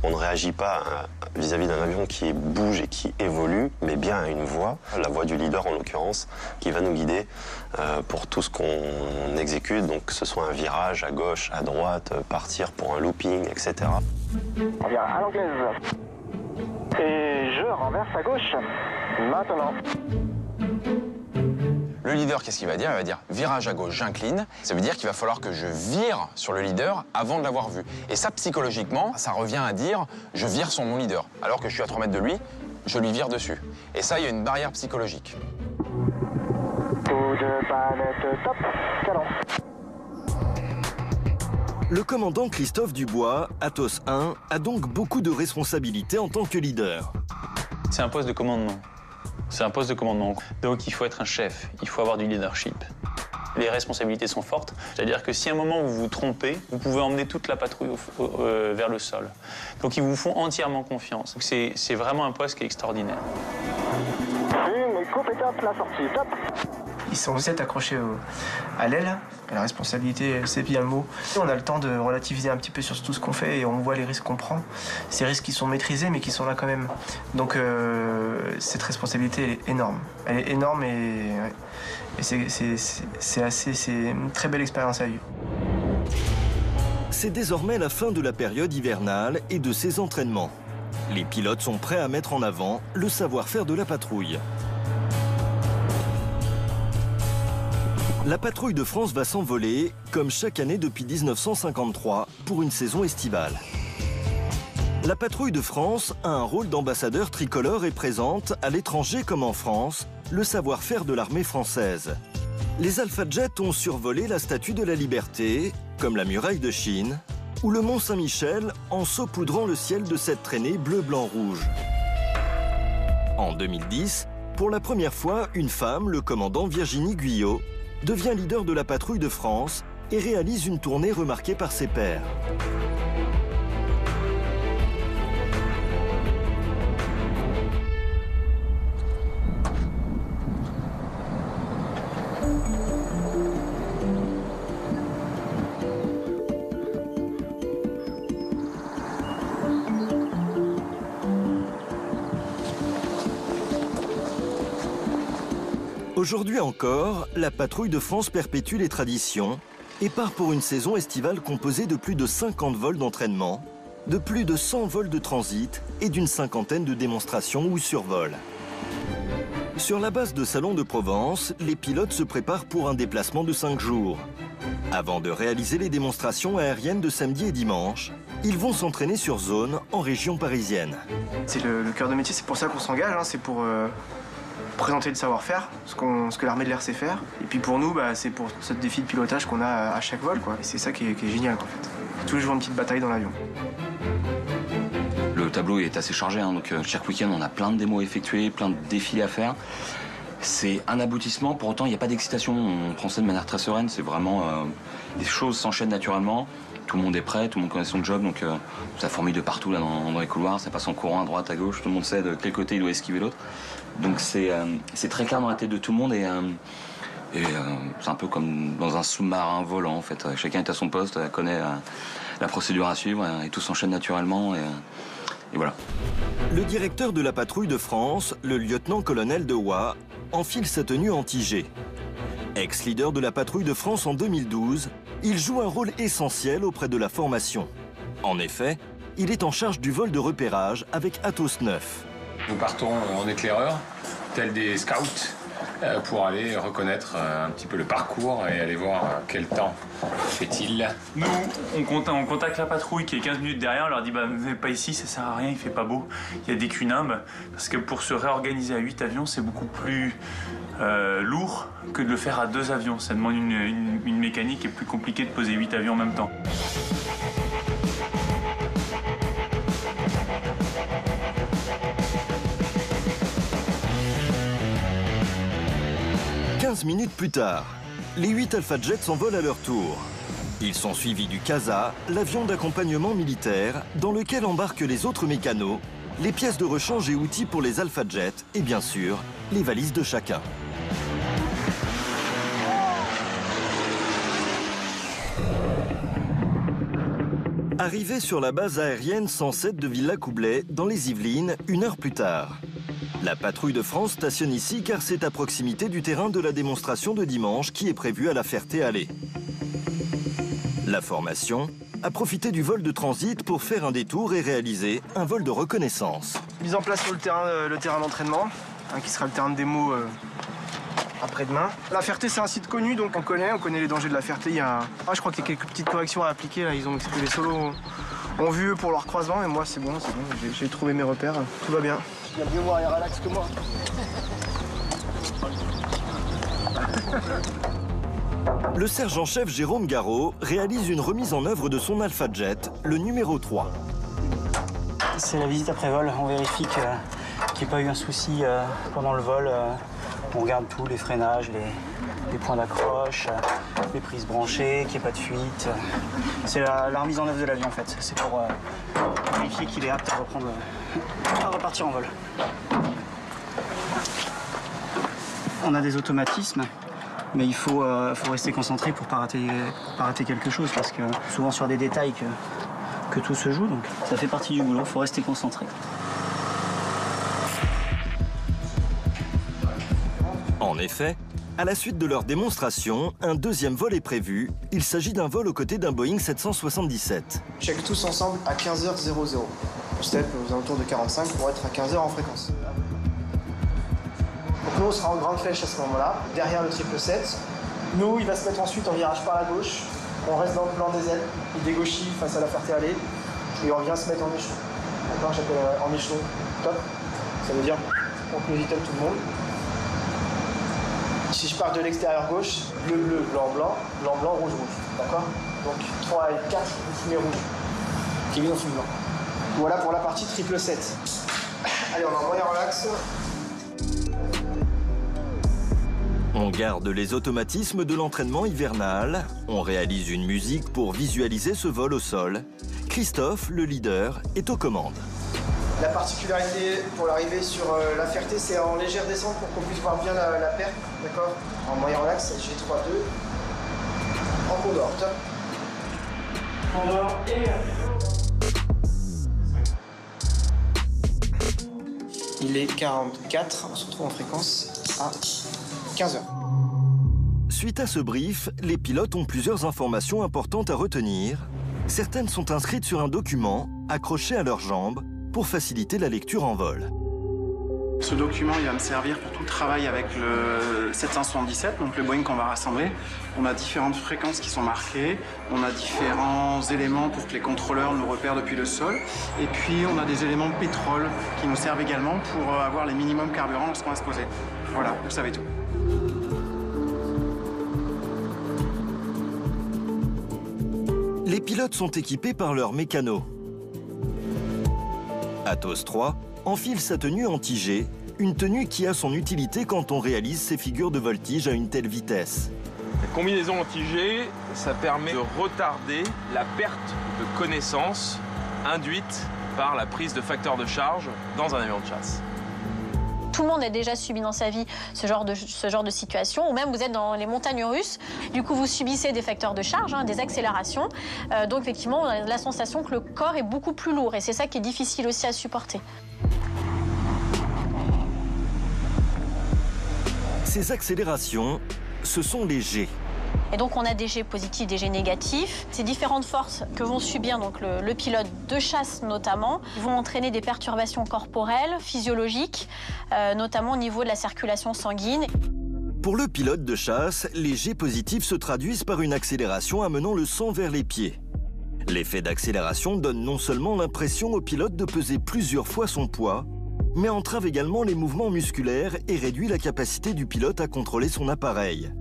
On ne réagit pas vis-à-vis d'un avion qui bouge et qui évolue, mais bien à une voix, la voix du leader en l'occurrence, qui va nous guider pour tout ce qu'on exécute, donc que ce soit un virage à gauche, à droite, partir pour un looping, etc. On vient à l'anglaise. Et je renverse à gauche. Maintenant. Le leader, qu'est-ce qu'il va dire? Il va dire virage à gauche, j'incline. Ça veut dire qu'il va falloir que je vire sur le leader avant de l'avoir vu. Et ça, psychologiquement, ça revient à dire je vire sur mon leader. Alors que je suis à 3 mètres de lui, je lui vire dessus. Et ça, il y a une barrière psychologique. Coup de palette top. Canon. Le commandant Christophe Dubois, Atos 1, a donc beaucoup de responsabilités en tant que leader. C'est un poste de commandement. C'est un poste de commandement. Donc il faut être un chef, il faut avoir du leadership. Les responsabilités sont fortes, c'est-à-dire que si à un moment vous vous trompez, vous pouvez emmener toute la patrouille vers le sol. Donc ils vous font entièrement confiance. C'est vraiment un poste qui est extraordinaire. Une compétence, la sortie, top. Ils sont 7 accrochés à l'aile. La responsabilité, c'est bien le mot. On a le temps de relativiser un petit peu sur tout ce qu'on fait et on voit les risques qu'on prend. Ces risques qui sont maîtrisés mais qui sont là quand même. Donc cette responsabilité est énorme. Elle est énorme et c'est une très belle expérience à vivre. C'est désormais la fin de la période hivernale et de ses entraînements. Les pilotes sont prêts à mettre en avant le savoir-faire de la patrouille. La Patrouille de France va s'envoler, comme chaque année depuis 1953, pour une saison estivale. La Patrouille de France a un rôle d'ambassadeur tricolore et présente, à l'étranger comme en France, le savoir-faire de l'armée française. Les Alpha Jets ont survolé la Statue de la Liberté, comme la Muraille de Chine, ou le Mont Saint-Michel en saupoudrant le ciel de cette traînée bleu-blanc-rouge. En 2010, pour la première fois, une femme, le commandant Virginie Guyot, devient leader de la patrouille de France et réalise une tournée remarquée par ses pairs. Aujourd'hui encore, la patrouille de France perpétue les traditions et part pour une saison estivale composée de plus de 50 vols d'entraînement, de plus de 100 vols de transit et d'une cinquantaine de démonstrations ou survols. Sur la base de Salon de Provence, les pilotes se préparent pour un déplacement de 5 jours. Avant de réaliser les démonstrations aériennes de samedi et dimanche, ils vont s'entraîner sur zone en région parisienne. C'est le cœur de métier, c'est pour ça qu'on s'engage, hein, c'est pour présenter le savoir-faire, ce que l'armée de l'air sait faire. Et puis pour nous, c'est pour ce défi de pilotage qu'on a à chaque vol, quoi. Et c'est ça qui est génial, en fait. Tous les jours, une petite bataille dans l'avion. Le tableau est assez chargé, hein, donc chaque week-end, on a plein de démos effectuées, plein de défilés à faire. C'est un aboutissement, pour autant, il n'y a pas d'excitation. On prend ça de manière très sereine, c'est vraiment... les choses s'enchaînent naturellement. Tout le monde est prêt, tout le monde connaît son job, donc ça fourmille de partout là, dans les couloirs, ça passe en courant à droite, à gauche, tout le monde sait de quel côté il doit esquiver l'autre. Donc c'est très clair dans la tête de tout le monde et c'est un peu comme dans un sous-marin volant en fait. Chacun est à son poste, connaît la procédure à suivre et tout s'enchaîne naturellement et voilà. Le directeur de la patrouille de France, le lieutenant-colonel de Watt, enfile sa tenue anti-G. Ex-leader de la patrouille de France en 2012, il joue un rôle essentiel auprès de la formation. En effet, il est en charge du vol de repérage avec Atos 9. Nous partons en éclaireur, tels des scouts, pour aller reconnaître un petit peu le parcours et aller voir quel temps fait-il. Nous, on contacte la patrouille qui est 15 minutes derrière, on leur dit ne venez pas ici, ça sert à rien, il fait pas beau, il y a des cunimbes. Parce que pour se réorganiser à 8 avions, c'est beaucoup plus lourd que de le faire à 2 avions. Ça demande une mécanique qui est plus compliquée de poser 8 avions en même temps. Minutes plus tard, les 8 Alpha Jets s'envolent à leur tour. Ils sont suivis du CASA, l'avion d'accompagnement militaire, dans lequel embarquent les autres mécanos, les pièces de rechange et outils pour les Alpha Jets et bien sûr, les valises de chacun. Arrivé sur la base aérienne 107 de Villacoublay, dans les Yvelines, 1 heure plus tard. La patrouille de France stationne ici car c'est à proximité du terrain de la démonstration de dimanche qui est prévue à la Ferté-Alais. La formation a profité du vol de transit pour faire un détour et réaliser un vol de reconnaissance. Mise en place sur le terrain d'entraînement, qui sera le terrain de démo après-demain. La Ferté, c'est un site connu, donc on connaît les dangers de la Ferté. Je crois qu'il y a quelques petites corrections à appliquer. Là, ils ont que les solos ont vu eux pour leur croisement, et moi c'est bon, j'ai trouvé mes repères, tout va bien. Il va mieux voir et relax que moi. Le sergent-chef Jérôme Garot réalise une remise en œuvre de son Alpha Jet, le numéro 3. C'est la visite après vol. On vérifie qu'il n'y ait pas eu un souci pendant le vol. On regarde tout, les freinages, les points d'accroche, les prises branchées, qu'il n'y ait pas de fuite. C'est la remise en œuvre de l'avion en fait. C'est pour vérifier qu'il est apte à repartir en vol. On a des automatismes, mais il faut rester concentré pour pas rater quelque chose, parce que souvent sur des détails que tout se joue, donc ça fait partie du boulot, il faut rester concentré. En effet, à la suite de leur démonstration, un deuxième vol est prévu. Il s'agit d'un vol aux côtés d'un Boeing 777. Check tous ensemble à 15h00. Step aux alentours de 45 pour être à 15h en fréquence. Donc nous, on sera en grande flèche à ce moment-là, derrière le 777. Nous, il va se mettre ensuite en virage par la gauche. On reste dans le plan des ailes, il dégauchit face à la Ferté-Alais, et on vient se mettre en échelon. D'accord, j'appelle en échelon. Top. Ça veut dire on clositonne tout le monde. Si je pars de l'extérieur gauche, bleu, bleu, blanc, blanc, blanc, blanc, rouge, rouge. D'accord? Donc 3 et 4, vous fumez rouge. Kevin, on fume blanc. Voilà pour la partie triple 7. Allez, on est en moyen relax. On garde les automatismes de l'entraînement hivernal. On réalise une musique pour visualiser ce vol au sol. Christophe, le leader, est aux commandes. La particularité pour l'arrivée sur La Ferté, c'est en légère descente pour qu'on puisse voir bien la perte. D'accord? En moyen relax, G3-2. En Condor, top. Condor et... Il est 44, on se retrouve en fréquence à 15h. Suite à ce brief, les pilotes ont plusieurs informations importantes à retenir. Certaines sont inscrites sur un document, accroché à leurs jambes, pour faciliter la lecture en vol. Ce document, il va me servir pour tout le travail avec le 777, donc le Boeing qu'on va rassembler. On a différentes fréquences qui sont marquées, on a différents éléments pour que les contrôleurs nous repèrent depuis le sol. Et puis, on a des éléments de pétrole qui nous servent également pour avoir les minimums carburants lorsqu'on va se poser. Voilà, vous savez tout. Les pilotes sont équipés par leur mécano. Atos 3 enfile sa tenue anti-G, une tenue qui a son utilité quand on réalise ces figures de voltige à une telle vitesse. La combinaison anti-G, ça permet de retarder la perte de connaissance induite par la prise de facteur de charge dans un avion de chasse. Tout le monde a déjà subi dans sa vie ce genre de situation, ou même vous êtes dans les montagnes russes, du coup vous subissez des facteurs de charge, des accélérations, donc effectivement on a la sensation que le corps est beaucoup plus lourd et c'est ça qui est difficile aussi à supporter. Ces accélérations, ce sont les G. Et donc on a des G positifs, des G négatifs. Ces différentes forces que vont subir donc le pilote de chasse notamment vont entraîner des perturbations corporelles, physiologiques, notamment au niveau de la circulation sanguine. Pour le pilote de chasse, les G positifs se traduisent par une accélération amenant le sang vers les pieds. L'effet d'accélération donne non seulement l'impression au pilote de peser plusieurs fois son poids, mais entrave également les mouvements musculaires et réduit la capacité du pilote à contrôler son appareil.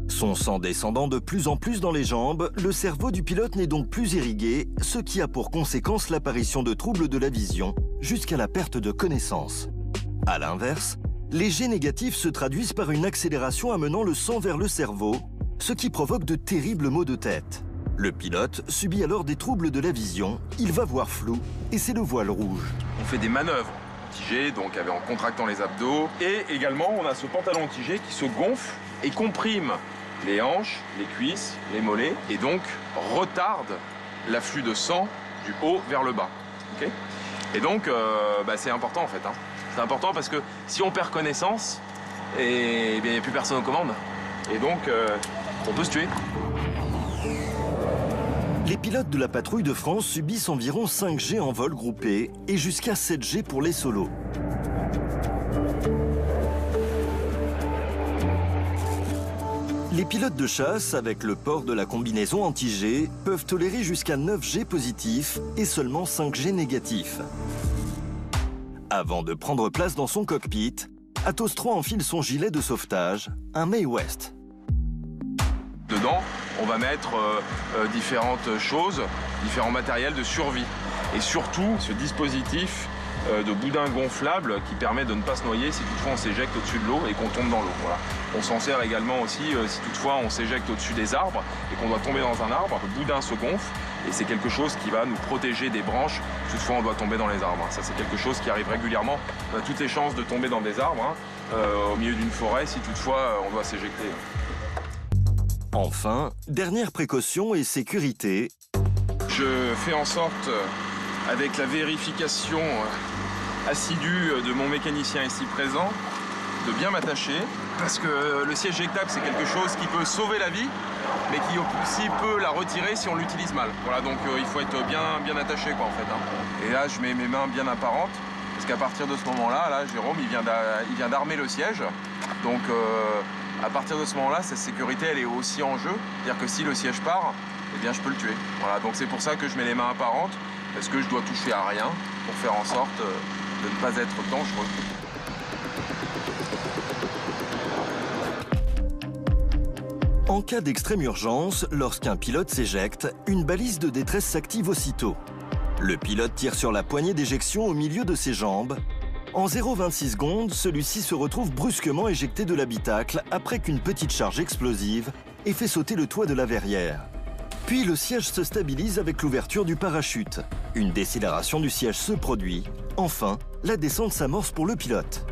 Son sang descendant de plus en plus dans les jambes, le cerveau du pilote n'est donc plus irrigué, ce qui a pour conséquence l'apparition de troubles de la vision, jusqu'à la perte de connaissance. A l'inverse, les G négatifs se traduisent par une accélération amenant le sang vers le cerveau, ce qui provoque de terribles maux de tête. Le pilote subit alors des troubles de la vision, il va voir flou, et c'est le voile rouge. On fait des manœuvres anti-G, donc en contractant les abdos, et également on a ce pantalon anti-G qui se gonfle et comprime les hanches, les cuisses, les mollets, et donc retarde l'afflux de sang du haut vers le bas. Okay, et donc, c'est important en fait. C'est important parce que si on perd connaissance, il n'y a plus personne aux commandes. Et donc, on peut se tuer. Les pilotes de la patrouille de France subissent environ 5 G en vol groupé et jusqu'à 7 G pour les solos. Les pilotes de chasse, avec le port de la combinaison anti-G, peuvent tolérer jusqu'à 9 G positifs et seulement 5 G négatifs. Avant de prendre place dans son cockpit, Atos 3 enfile son gilet de sauvetage, un Mae West. Dedans, on va mettre différentes choses, différents matériels de survie. Et surtout, ce dispositif de boudin gonflable qui permet de ne pas se noyer si toutefois on s'éjecte au-dessus de l'eau et qu'on tombe dans l'eau. Voilà. On s'en sert également aussi si toutefois on s'éjecte au-dessus des arbres et qu'on doit tomber dans un arbre. Le boudin se gonfle et c'est quelque chose qui va nous protéger des branches si toutefois on doit tomber dans les arbres. Ça, c'est quelque chose qui arrive régulièrement. On a toutes les chances de tomber dans des arbres au milieu d'une forêt si toutefois on doit s'éjecter. Enfin, dernière précaution et sécurité. Je fais en sorte, avec la vérification assidue de mon mécanicien ici présent, de bien m'attacher. Parce que le siège éjectable, c'est quelque chose qui peut sauver la vie, mais qui aussi peut la retirer si on l'utilise mal. Voilà, donc il faut être bien attaché, quoi, en fait. Et là, je mets mes mains bien apparentes, parce qu'à partir de ce moment-là, là, Jérôme, il vient d'armer le siège. Donc, à partir de ce moment-là, sa sécurité, elle est aussi en jeu. C'est-à-dire que si le siège part, eh bien, je peux le tuer. Voilà, donc c'est pour ça que je mets les mains apparentes, parce que je dois toucher à rien pour faire en sorte de ne pas être dangereux. En En cas d'extrême urgence, lorsqu'un pilote s'éjecte, une balise de détresse s'active aussitôt. Le pilote tire sur la poignée d'éjection au milieu de ses jambes. En 0,26 secondes, celui-ci se retrouve brusquement éjecté de l'habitacle après qu'une petite charge explosive ait fait sauter le toit de la verrière. Puis le siège se stabilise avec l'ouverture du parachute. Une décélération du siège se produit. Enfin, la descente s'amorce pour le pilote.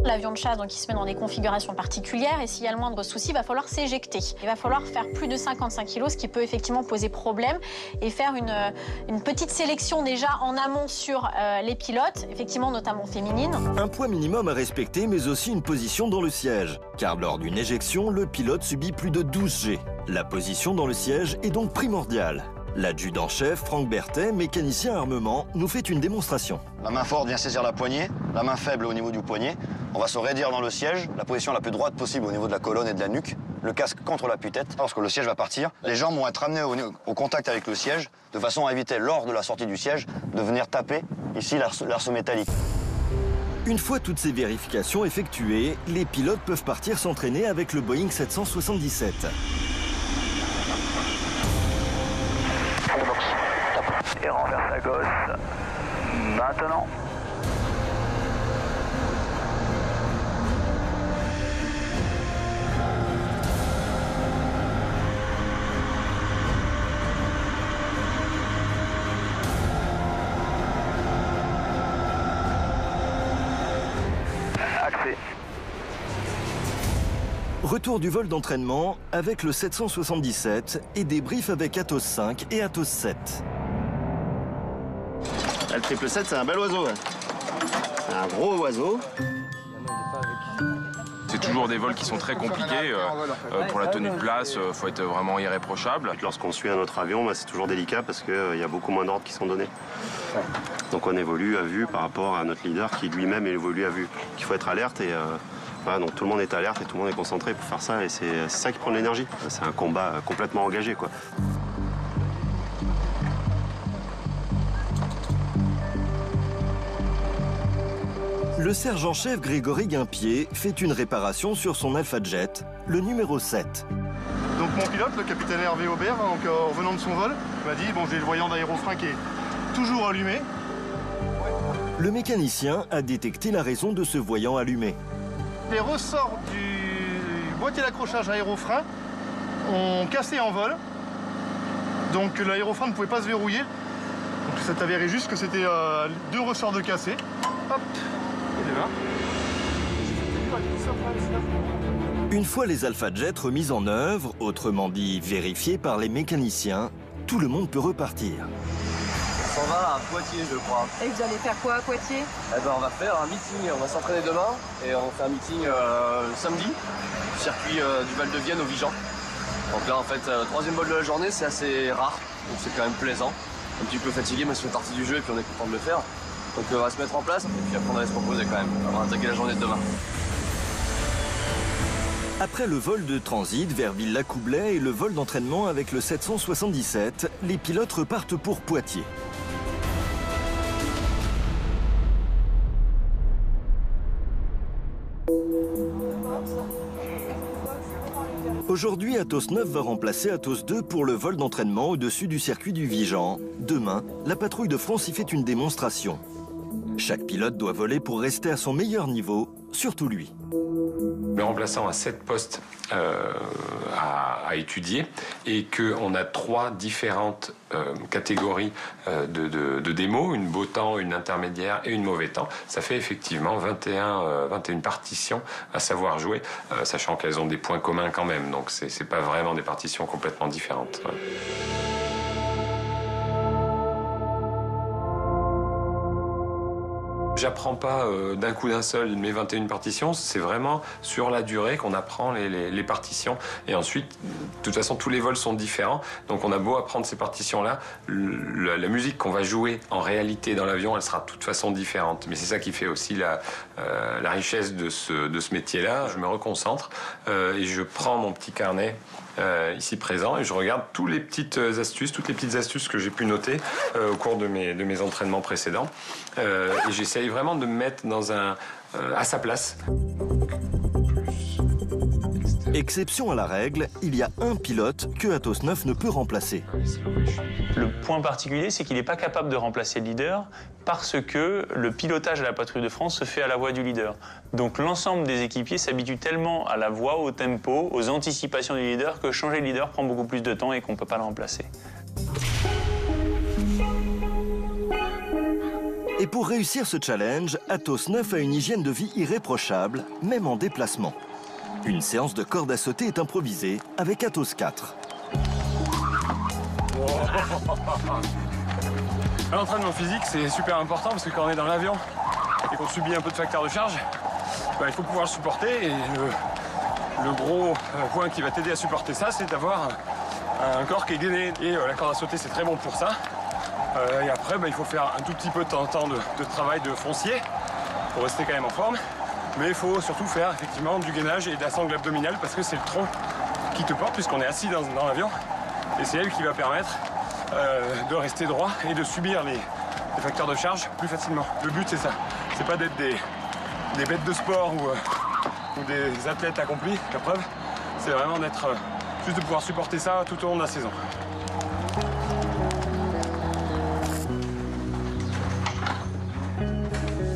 L'avion de chasse, donc, il se met dans des configurations particulières et s'il y a le moindre souci, il va falloir s'éjecter. Il va falloir faire plus de 55 kg, ce qui peut effectivement poser problème et faire une petite sélection déjà en amont sur les pilotes, effectivement notamment féminines. Un poids minimum à respecter, mais aussi une position dans le siège. Car lors d'une éjection, le pilote subit plus de 12 G. La position dans le siège est donc primordiale. L'adjudant-chef, Franck Berthet, mécanicien armement, nous fait une démonstration. La main forte vient saisir la poignée, la main faible au niveau du poignet. On va se raidir dans le siège, la position la plus droite possible au niveau de la colonne et de la nuque, le casque contre l'appui-tête. Lorsque le siège va partir, les jambes vont être amenées au contact avec le siège, de façon à éviter, lors de la sortie du siège, de venir taper ici l'arceau métallique. Une fois toutes ces vérifications effectuées, les pilotes peuvent partir s'entraîner avec le Boeing 777. Et renverse à gauche. Maintenant. Accès. Retour du vol d'entraînement avec le 777 et débrief avec Atos 5 et Atos 7. Le 777, c'est un bel oiseau. C'est un gros oiseau. C'est toujours des vols qui sont très compliqués. Pour la tenue de place, il faut être vraiment irréprochable. Lorsqu'on suit un autre avion, c'est toujours délicat parce qu'il y a beaucoup moins d'ordres qui sont donnés. Donc on évolue à vue par rapport à notre leader qui lui-même évolue à vue. Il faut être alerte et voilà, donc tout le monde est alerte et tout le monde est concentré pour faire ça et c'est ça qui prend de l'énergie. C'est un combat complètement engagé, quoi. Le sergent-chef Grégory Guimpier fait une réparation sur son Alpha Jet, le numéro 7. Donc mon pilote, le capitaine Hervé Aubert, en revenant de son vol, m'a dit bon, j'ai le voyant d'aérofrein qui est toujours allumé. Le mécanicien a détecté la raison de ce voyant allumé. Les ressorts du boîtier d'accrochage aérofrein ont cassé en vol. Donc l'aérofrein ne pouvait pas se verrouiller. Donc ça t'avérait juste que c'était deux ressorts de cassés. Hop. Une fois les Alpha Jets remis en œuvre, autrement dit vérifiés par les mécaniciens, tout le monde peut repartir. On s'en va à Poitiers, je crois. Et vous allez faire quoi à Poitiers? Eh ben, on va faire un meeting, on va s'entraîner demain et on fait un meeting samedi, circuit du Val de Vienne au Vigan. Donc là, en fait, le troisième vol de la journée, c'est assez rare, donc c'est quand même plaisant. Un petit peu fatigué, mais ça fait partie du jeu et puis on est content de le faire. Donc on va se mettre en place et puis après on va se reposer quand même. On va attaquer la journée de demain. Après le vol de transit vers Villacoublay et le vol d'entraînement avec le 777, les pilotes repartent pour Poitiers. Aujourd'hui, Atos 9 va remplacer Atos 2 pour le vol d'entraînement au-dessus du circuit du Vigan. Demain, la patrouille de France y fait une démonstration. Chaque pilote doit voler pour rester à son meilleur niveau, surtout lui. Le remplaçant a 7 postes à étudier et qu'on a 3 différentes catégories de démos, une beau temps, une intermédiaire et une mauvais temps. Ça fait effectivement 21 partitions à savoir jouer, sachant qu'elles ont des points communs quand même, donc c'est pas vraiment des partitions complètement différentes. Ouais. J'apprends pas d'un coup d'un seul mes 21 partitions, c'est vraiment sur la durée qu'on apprend les partitions. Et ensuite, de toute façon, tous les vols sont différents, donc on a beau apprendre ces partitions-là, la musique qu'on va jouer en réalité dans l'avion, elle sera de toute façon différente. Mais c'est ça qui fait aussi la richesse de ce métier-là. Je me reconcentre et je prends mon petit carnet ici présent et je regarde toutes les petites astuces que j'ai pu noter au cours de mes entraînements précédents et j'essaye vraiment de me mettre dans à sa place. Exception à la règle, il y a un pilote que Atos 9 ne peut remplacer. Le point particulier, c'est qu'il n'est pas capable de remplacer le leader parce que le pilotage à la patrouille de France se fait à la voix du leader. Donc l'ensemble des équipiers s'habituent tellement à la voix, au tempo, aux anticipations du leader que changer le leader prend beaucoup plus de temps et qu'on ne peut pas le remplacer. Et pour réussir ce challenge, Atos 9 a une hygiène de vie irréprochable, même en déplacement. Une séance de corde à sauter est improvisée avec Atos 4. L'entraînement physique, c'est super important parce que quand on est dans l'avion et qu'on subit un peu de facteur de charge, il faut pouvoir le supporter. Et le gros point qui va t'aider à supporter ça, c'est d'avoir un corps qui est gainé. Et la corde à sauter, c'est très bon pour ça. Et après, il faut faire un tout petit peu de temps en temps de travail de foncier pour rester quand même en forme. Mais il faut surtout faire effectivement du gainage et de la sangle abdominale parce que c'est le tronc qui te porte puisqu'on est assis dans l'avion. Et c'est elle qui va permettre de rester droit et de subir les facteurs de charge plus facilement. Le but, c'est ça. C'est pas d'être des bêtes de sport ou des athlètes accomplis, la preuve. C'est vraiment d'être juste de pouvoir supporter ça tout au long de la saison.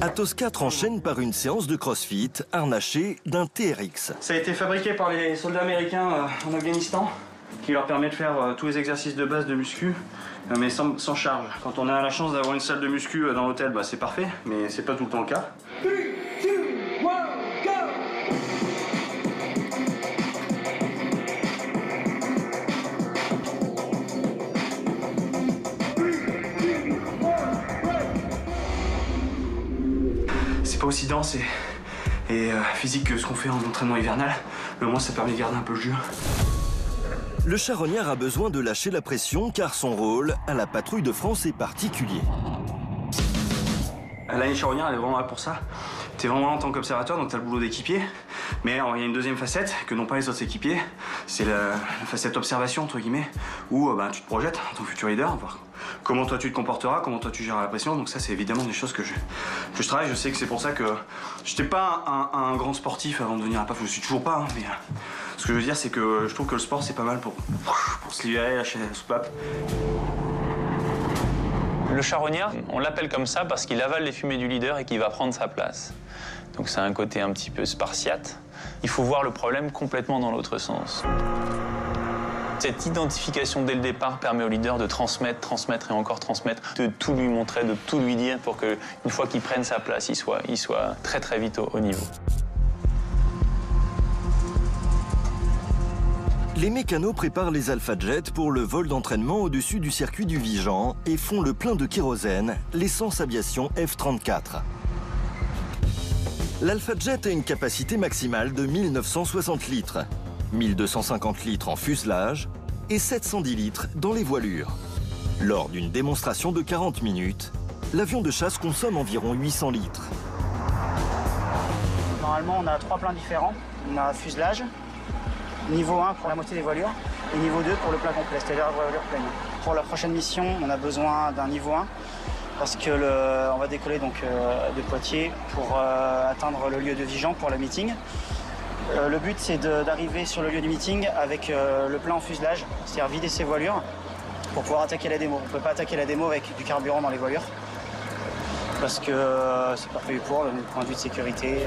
Atos 4 enchaîne par une séance de crossfit harnachée d'un TRX. Ça a été fabriqué par les soldats américains en Afghanistan, qui leur permet de faire tous les exercices de base de muscu, mais sans charge. Quand on a la chance d'avoir une salle de muscu dans l'hôtel, c'est parfait, mais c'est pas tout le temps le cas. 3, 2, 1, go! C'est pas aussi dense et physique que ce qu'on fait en entraînement hivernal, mais au moins ça permet de garder un peu le jus. Le charognard a besoin de lâcher la pression car son rôle à la patrouille de France est particulier. L'année charognard, elle est vraiment là pour ça. T'es vraiment là en tant qu'observateur, donc t'as le boulot d'équipier. Mais alors, il y a une deuxième facette que n'ont pas les autres équipiers. C'est la facette observation, entre guillemets, où tu te projettes en tant que futur leader, voir comment toi tu te comporteras, comment toi tu gères la pression. Donc ça, c'est évidemment des choses que je travaille. Je sais que c'est pour ça que j'étais pas un grand sportif avant de devenir un PAF. Je le suis toujours pas, mais ce que je veux dire, c'est que je trouve que le sport, c'est pas mal pour se libérer, lâcher la soupape. Le charognard, on l'appelle comme ça parce qu'il avale les fumées du leader et qu'il va prendre sa place. Donc c'est un côté un petit peu spartiate. Il faut voir le problème complètement dans l'autre sens. Cette identification dès le départ permet au leader de transmettre, transmettre et encore transmettre, de tout lui montrer, de tout lui dire pour qu'une fois qu'il prenne sa place, il soit très très vite au niveau. Les mécanos préparent les Alpha Jet pour le vol d'entraînement au-dessus du circuit du Vigan et font le plein de kérosène, l'essence aviation F-34. L'Alpha Jet a une capacité maximale de 1960 litres, 1250 litres en fuselage et 710 litres dans les voilures. Lors d'une démonstration de 40 minutes, l'avion de chasse consomme environ 800 litres. Normalement, on a 3 pleins différents. On a fuselage, niveau 1 pour la moitié des voilures et niveau 2 pour le plein complet, c'est-à-dire la voilure pleine. Pour la prochaine mission, on a besoin d'un niveau 1 parce que on va décoller donc de Poitiers pour atteindre le lieu de Vigan pour le meeting. Le but, c'est d'arriver sur le lieu du meeting avec le plein en fuselage, c'est-à-dire vider ses voilures pour pouvoir attaquer la démo. On ne peut pas attaquer la démo avec du carburant dans les voilures parce que c'est pas prévu pour, du point de vue de sécurité.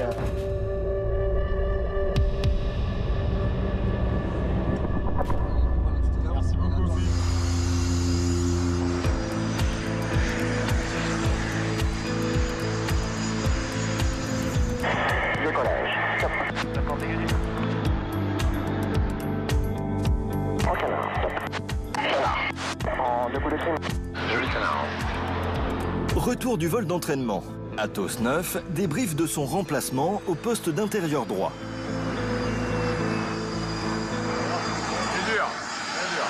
Retour du vol d'entraînement. Atos 9 débriefe de son remplacement au poste d'intérieur droit. C'est dur, c'est dur.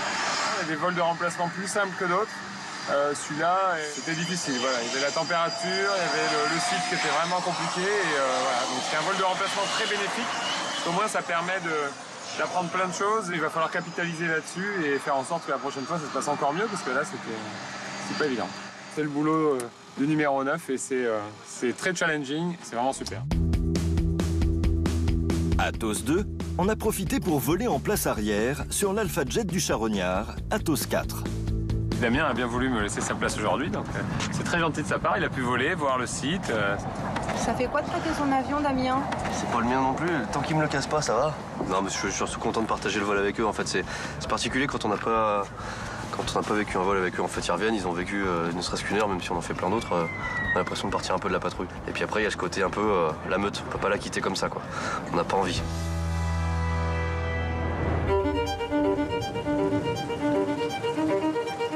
Il y a des vols de remplacement plus simples que d'autres. Celui-là, c'était difficile. Voilà. Il y avait la température, il y avait le site qui était vraiment compliqué. Et, voilà. Donc c'est un vol de remplacement très bénéfique. Au moins, ça permet d'apprendre plein de choses. Il va falloir capitaliser là-dessus et faire en sorte que la prochaine fois, ça se passe encore mieux parce que là, c'est pas évident. C'est le boulot de numéro 9 et c'est très challenging, c'est vraiment super. Atos 2 en a profité pour voler en place arrière sur l'Alpha Jet du charognard Atos 4. Damien a bien voulu me laisser sa place aujourd'hui, donc c'est très gentil de sa part. Il a pu voler, voir le site. Ça fait quoi de prêter son avion, Damien? C'est pas le mien non plus, tant qu'ils me le cassent pas, ça va. Non, mais je suis surtout content de partager le vol avec eux. En fait, c'est particulier quand on n'a pas vécu un vol avec eux. En fait, ils reviennent, ils ont vécu ne serait-ce qu'une heure, même si on en fait plein d'autres. On a l'impression de partir un peu de la patrouille. Et puis après, il y a ce côté un peu la meute. On peut pas la quitter comme ça, quoi. On n'a pas envie.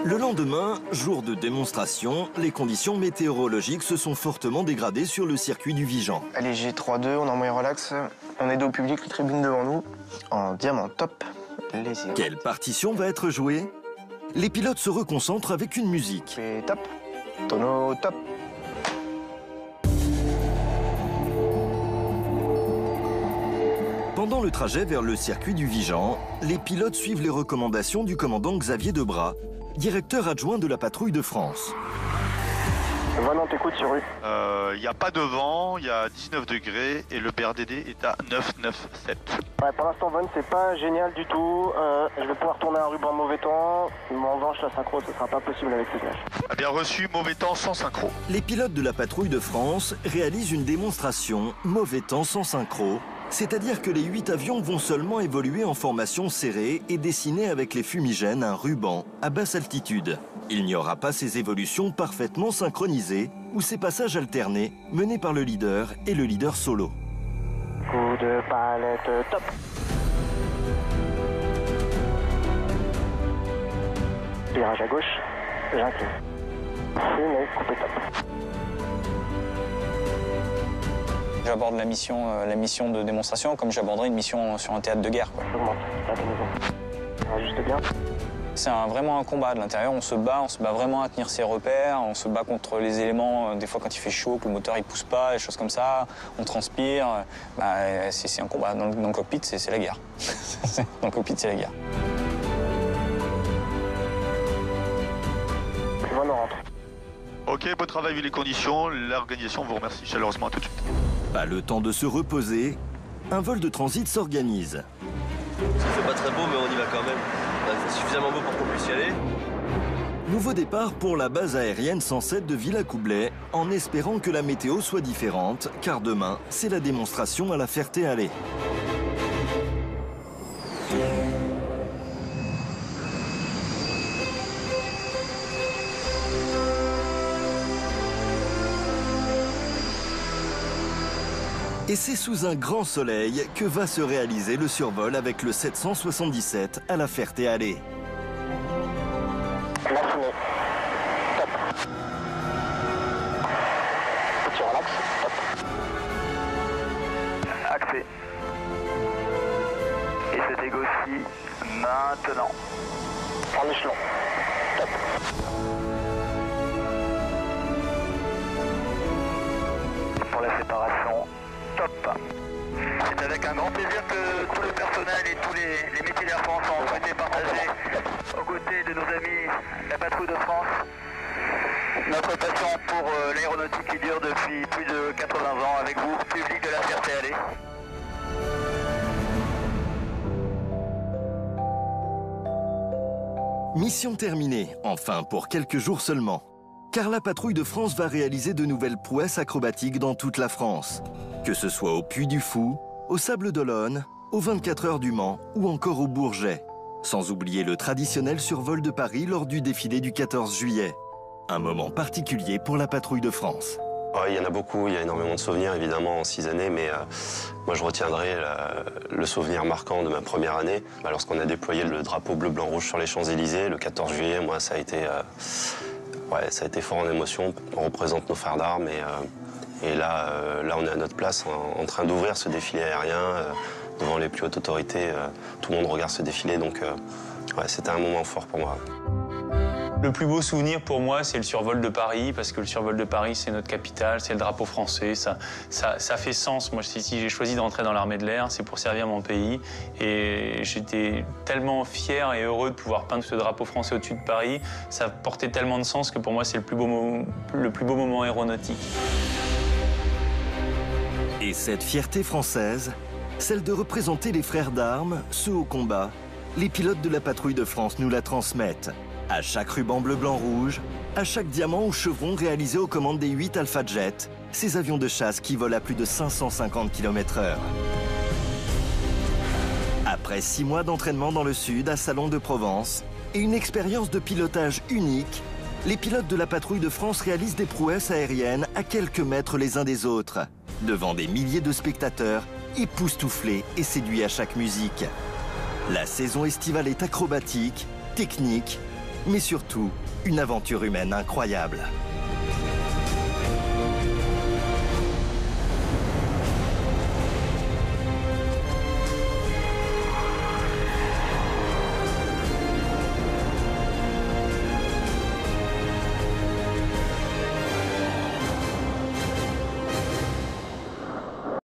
Le lendemain, jour de démonstration, les conditions météorologiques se sont fortement dégradées sur le circuit du Vigan. Allez, G3-2, on est en moyen relax. On est dos public, les tribunes devant nous, en diamant top. Quelle partition va être jouée? Les pilotes se reconcentrent avec une musique. Et top, tonneau top. Pendant le trajet vers le circuit du Vigan, les pilotes suivent les recommandations du commandant Xavier Debras, directeur adjoint de la patrouille de France. Voilà, t'écoute sur rue. Il n'y a pas de vent, il y a 19 degrés et le BRDD est à 997. Ouais, pour l'instant, Von, c'est pas génial du tout. Je vais pouvoir tourner un ruban mauvais temps. Mais en revanche, la synchro, ce sera pas possible avec ces images. Bien reçu, mauvais temps sans synchro. Les pilotes de la patrouille de France réalisent une démonstration mauvais temps sans synchro. C'est-à-dire que les 8 avions vont seulement évoluer en formation serrée et dessiner avec les fumigènes un ruban à basse altitude. Il n'y aura pas ces évolutions parfaitement synchronisées ou ces passages alternés menés par le leader et le leader solo. Coup de palette top. Virage à gauche, j'incline. Fumée, coupé top. J'aborde la mission de démonstration comme j'aborderais une mission sur un théâtre de guerre. Augmente, la juste bien. C'est vraiment un combat de l'intérieur, on se bat vraiment à tenir ses repères, on se bat contre les éléments, des fois quand il fait chaud, que le moteur il pousse pas, des choses comme ça, on transpire, c'est un combat. Dans le cockpit, c'est la guerre. Dans le cockpit, c'est la guerre. Bon, on rentre. Ok, bon travail vu les conditions, l'organisation vous remercie chaleureusement, à tout de suite. Pas le temps de se reposer, un vol de transit s'organise. Ça fait pas très beau, mais on y va quand même. C'est suffisamment beau pour qu'on puisse y aller. Nouveau départ pour la base aérienne 107 de Villacoublay, en espérant que la météo soit différente, car demain, c'est la démonstration à la Ferté-Alais. Et c'est sous un grand soleil que va se réaliser le survol avec le 777 à la Ferté-Alais. La fumée. Top. Petit relax. Top. Axé. Et se négocie maintenant. En échelon. Top. Pour la séparation. Top. C'est avec un grand plaisir que tout le personnel et tous les métiers d'Air France ont souhaité partager aux côtés de nos amis la patrouille de France notre passion pour l'aéronautique qui dure depuis plus de 80 ans avec vous, public de la Ferté-Alais. Mission terminée, enfin pour quelques jours seulement. Car la patrouille de France va réaliser de nouvelles prouesses acrobatiques dans toute la France. Que ce soit au Puy du Fou, au Sable d'Olonne, aux 24 heures du Mans ou encore au Bourget. Sans oublier le traditionnel survol de Paris lors du défilé du 14 juillet. Un moment particulier pour la patrouille de France. Il y en a beaucoup, il y a énormément de souvenirs évidemment en 6 années, mais moi je retiendrai le souvenir marquant de ma première année. Lorsqu'on a déployé le drapeau bleu-blanc-rouge sur les Champs-Élysées, le 14 juillet, moi ça a été fort en émotion. On représente nos frères d'armes et là on est à notre place en train d'ouvrir ce défilé aérien devant les plus hautes autorités. Tout le monde regarde ce défilé, donc c'était un moment fort pour moi. Le plus beau souvenir pour moi, c'est le survol de Paris, parce que le survol de Paris, c'est notre capitale, c'est le drapeau français, ça fait sens. Moi, si j'ai choisi de rentrer dans l'armée de l'air, c'est pour servir mon pays. Et j'étais tellement fier et heureux de pouvoir peindre ce drapeau français au-dessus de Paris. Ça portait tellement de sens que pour moi, c'est le plus beau moment aéronautique. Et cette fierté française, celle de représenter les frères d'armes, ceux au combat, les pilotes de la patrouille de France nous la transmettent. À chaque ruban bleu-blanc-rouge, à chaque diamant ou chevron réalisé aux commandes des 8 Alpha Jet, ces avions de chasse qui volent à plus de 550 km/h. Après 6 mois d'entraînement dans le sud, à Salon de Provence, et une expérience de pilotage unique, les pilotes de la patrouille de France réalisent des prouesses aériennes à quelques mètres les uns des autres, devant des milliers de spectateurs, époustouflés et séduits à chaque musique. La saison estivale est acrobatique, technique, mais surtout une aventure humaine incroyable.